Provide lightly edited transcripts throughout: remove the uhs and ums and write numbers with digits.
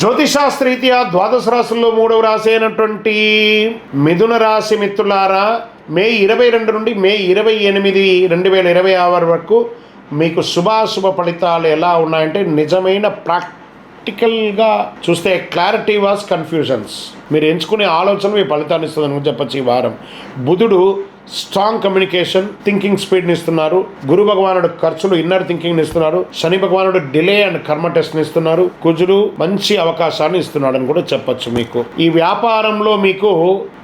జ్యోతిషాస్త్రరీత్యా ద్వాదశ రాశుల్లో 3వ రాశి అయినటువంటి మిథున రాశి మిత్రులారా, మే 22 నుండి మే 28, 2026 వరకు మీకు శుభాశుభ ఫలితాలు ఎలా ఉన్నాయంటే, నిజమైన ప్రాక్టికల్గా చూస్తే క్లారిటీ వాస్ కన్ఫ్యూజన్స్. మీరు ఎంచుకునే ఆలోచన మీ ఫలితాన్ని ఇస్తుందని చెప్పచ్చు. ఈ వారం బుధుడు స్ట్రాంగ్ కమ్యూనికేషన్, థింకింగ్ స్పీడ్ని ఇస్తున్నారు. గురు భగవానుడు ఖర్చులు, ఇన్నర్ థింకింగ్ని ఇస్తున్నారు. శని భగవానుడు డిలే అండ్ కర్మ టెస్ట్ని ఇస్తున్నారు. కుజుడు మంచి అవకాశాన్ని ఇస్తున్నాడు అని కూడా చెప్పచ్చు. మీకు ఈ వ్యాపారంలో మీకు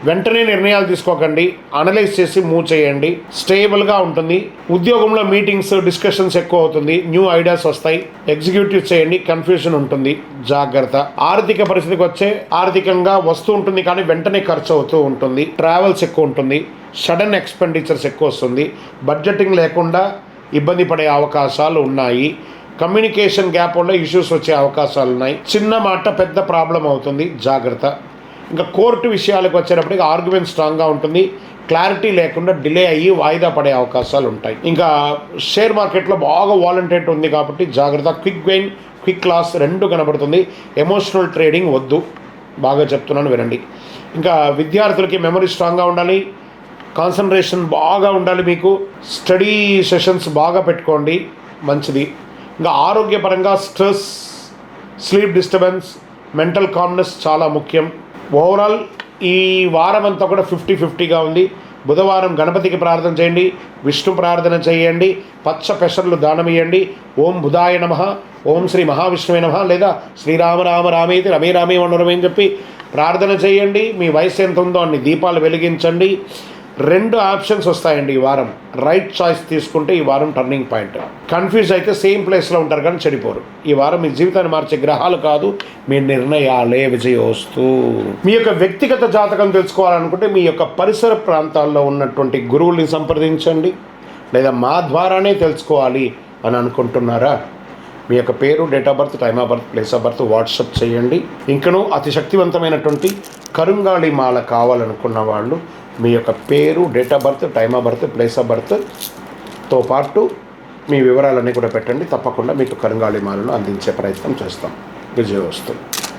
వెంటనే నిర్ణయాలు తీసుకోకండి, అనలైజ్ చేసి మూవ్ చేయండి. స్టేబుల్గా ఉంటుంది. ఉద్యోగంలో మీటింగ్స్, డిస్కషన్స్ ఎక్కువ అవుతుంది. న్యూ ఐడియాస్ వస్తాయి, ఎగ్జిక్యూటివ్ చేయండి. కన్ఫ్యూజన్ ఉంటుంది, జాగ్రత్త. ఆర్థిక పరిస్థితికి వచ్చే ఆర్థికంగా వస్తూ ఉంటుంది, కానీ వెంటనే ఖర్చు అవుతూ ఉంటుంది. ట్రావెల్స్ ఎక్కువ ఉంటుంది. సడన్ ఎక్స్పెండిచర్స్ ఎక్కువ వస్తుంది. బడ్జెటింగ్ లేకుండా ఇబ్బంది పడే అవకాశాలు ఉన్నాయి. కమ్యూనికేషన్ గ్యాప్ వల్ల ఇష్యూస్ వచ్చే అవకాశాలు ఉన్నాయి. చిన్న మాట పెద్ద ప్రాబ్లం అవుతుంది, జాగ్రత్త. ఇంకా కోర్టు విషయాలకు వచ్చేటప్పటికి ఆర్గ్యుమెంట్ స్ట్రాంగ్గా ఉంటుంది. క్లారిటీ లేకుండా డిలే అయ్యి వాయిదా పడే అవకాశాలు ఉంటాయి. ఇంకా షేర్ మార్కెట్లో బాగా వాలంటేట్ ఉంది కాబట్టి జాగ్రత్త. క్విక్ గెయిన్, క్విక్ లాస్ రెండు కనబడుతుంది. ఎమోషనల్ ట్రేడింగ్ వద్దు, బాగా చెప్తున్నాను వినండి. ఇంకా విద్యార్థులకి మెమరీ స్ట్రాంగ్గా ఉండాలి, కాన్సన్ట్రేషన్ బాగా ఉండాలి. మీకు స్టడీ సెషన్స్ బాగా పెట్టుకోండి, మంచిది. ఇంకా ఆరోగ్యపరంగా stress, sleep disturbance, mental calmness చాలా ముఖ్యం. ఓవరాల్ ఈ వారం అంతా కూడా 50-50గా ఉంది. బుధవారం గణపతికి ప్రార్థన చేయండి, విష్ణు ప్రార్థన చేయండి, పచ్చ పెసర్లు దానం ఇవ్వండి. ఓం బుధాయ నమః, ఓం శ్రీ మహావిష్ణువే నమః, లేదా శ్రీరామ రామ రామేతి రమే రామే వనరమే అని చెప్పి ప్రార్థన చేయండి. మీ వయసు ఎంత ఉందో అన్ని దీపాలు వెలిగించండి. 2 ఆప్షన్స్ వస్తాయండి ఈ వారం. రైట్ చాయిస్ తీసుకుంటే ఈ వారం టర్నింగ్ పాయింట్. కన్ఫ్యూజ్ అయితే సేమ్ ప్లేస్లో ఉంటారు కానీ చెడిపోరు. ఈ వారం మీ జీవితాన్ని మార్చే గ్రహాలు కాదు, మీ నిర్ణయాలే విజయోస్తు. మీ యొక్క వ్యక్తిగత జాతకం తెలుసుకోవాలనుకుంటే మీ యొక్క పరిసర ప్రాంతాల్లో ఉన్నటువంటి గురువుల్ని సంప్రదించండి, లేదా మా ద్వారానే తెలుసుకోవాలి అని అనుకుంటున్నారా? మీ యొక్క పేరు, date of birth, time of birth, place of birth WhatsApp చేయండి. ఇంకనూ అతి శక్తివంతమైనటువంటి కరుంగాళి మాల కావాలనుకున్న వాళ్ళు మీ యొక్క పేరు, date of birth, time of birth, place of బర్త్తో పాటు మీ వివరాలన్నీ కూడా పెట్టండి. తప్పకుండా మీకు కరుంగాళి మాలను అందించే ప్రయత్నం చేస్తాం. విజయోస్తు.